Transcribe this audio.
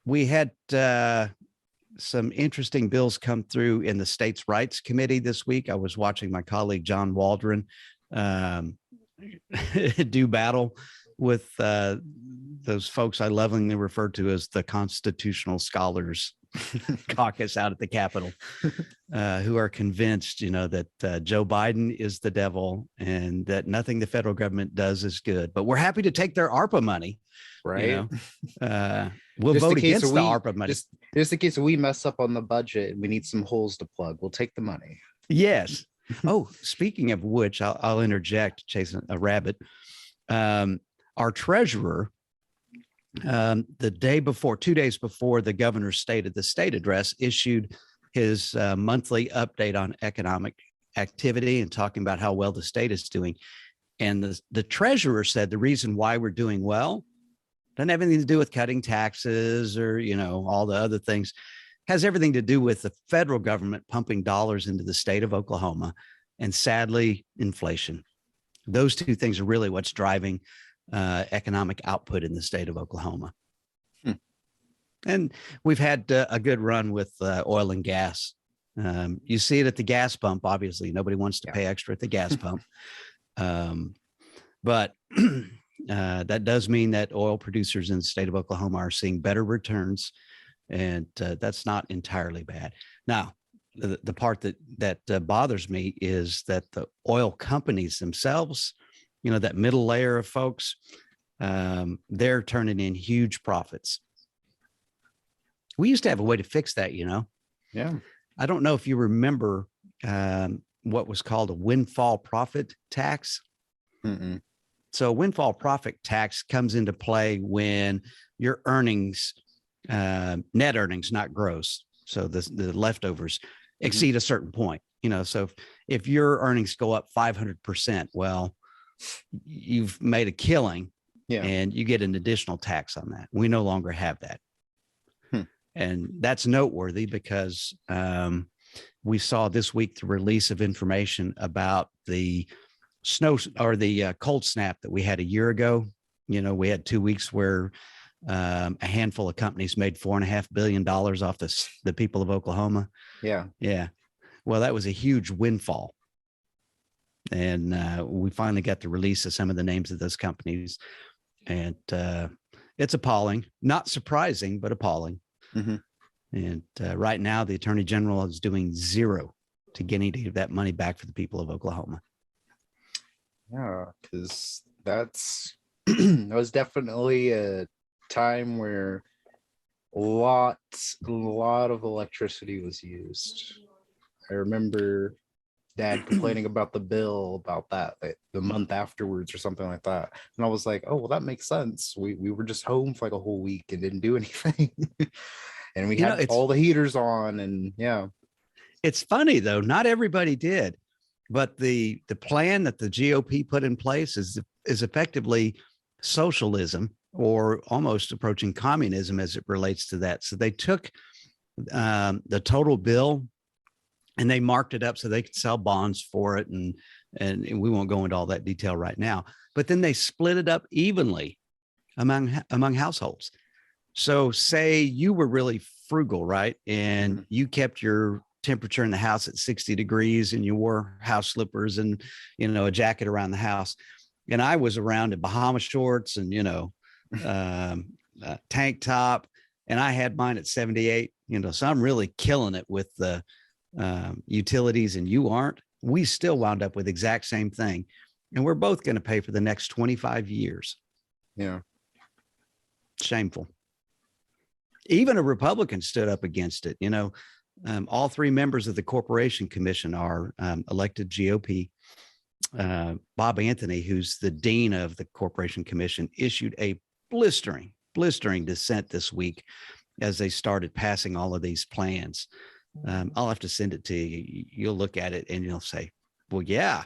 We had some interesting bills come through in the States' Rights Committee this week. I was watching my colleague John Waldron do battle with those folks I lovingly refer to as the Constitutional Scholars Caucus out at the Capitol, who are convinced, that Joe Biden is the devil and that nothing the federal government does is good. But we're happy to take their ARPA money. Right. We'll vote against the ARPA money. Just in case we mess up on the budget, we need some holes to plug. We'll take the money. Yes. Oh, speaking of which, I'll interject, chasing a rabbit. Our treasurer, the day before, 2 days before the governor's State of the State address, issued his monthly update on economic activity and talking about how well the state is doing. And the treasurer said the reason why we're doing well doesn't have anything to do with cutting taxes or, all the other things. Has everything to do with the federal government pumping dollars into the state of Oklahoma and, sadly, inflation. Those two things are really what's driving economic output in the state of Oklahoma. And we've had a good run with oil and gas. You see it at the gas pump. Obviously, nobody wants to pay extra at the gas pump. But that does mean that oil producers in the state of Oklahoma are seeing better returns. And that's not entirely bad. Now, the part that bothers me is that the oil companies themselves, that middle layer of folks, they're turning in huge profits. We used to have a way to fix that, Yeah. I don't know if you remember what was called a windfall profit tax. Mm-mm. So windfall profit tax comes into play when your earnings, net earnings, not gross, so the leftovers exceed a certain point. So if your earnings go up 500%, well, you've made a killing, and you get an additional tax on that. We no longer have that. And that's noteworthy because we saw this week the release of information about the snow or the cold snap that we had a year ago. We had 2 weeks where a handful of companies made $4.5 billion off the people of Oklahoma. Yeah. Well, that was a huge windfall. And we finally got the release of some of the names of those companies. And it's appalling, not surprising, but appalling. Mm-hmm. And right now, the Attorney General is doing zero to get any of that money back for the people of Oklahoma. Yeah, because that was definitely a time where a lot of electricity was used. I remember Dad complaining about the bill about that the month afterwards or something like that, and I was like, oh well, that makes sense. We were just home for like a whole week and didn't do anything. And we had all the heaters on, and it's funny though, not everybody did, but the plan that the GOP put in place is effectively socialism, or almost approaching communism as it relates to that. So they took the total bill and they marked it up so they could sell bonds for it. And we won't go into all that detail right now, but then they split it up evenly among households. So say you were really frugal, right? And you kept your temperature in the house at 60 degrees and you wore house slippers and, a jacket around the house. And I was around in Bahama shorts and, tank top, and I had mine at 78, so I'm really killing it with the utilities and you aren't. We still wound up with the exact same thing. And we're both going to pay for the next 25 years. Yeah. Shameful. Even a Republican stood up against it. All three members of the Corporation Commission are elected GOP. Bob Anthony, who's the dean of the Corporation Commission, issued a blistering dissent this week as they started passing all of these plans. I'll have to send it to you. You'll look at it and you'll say, well, yeah.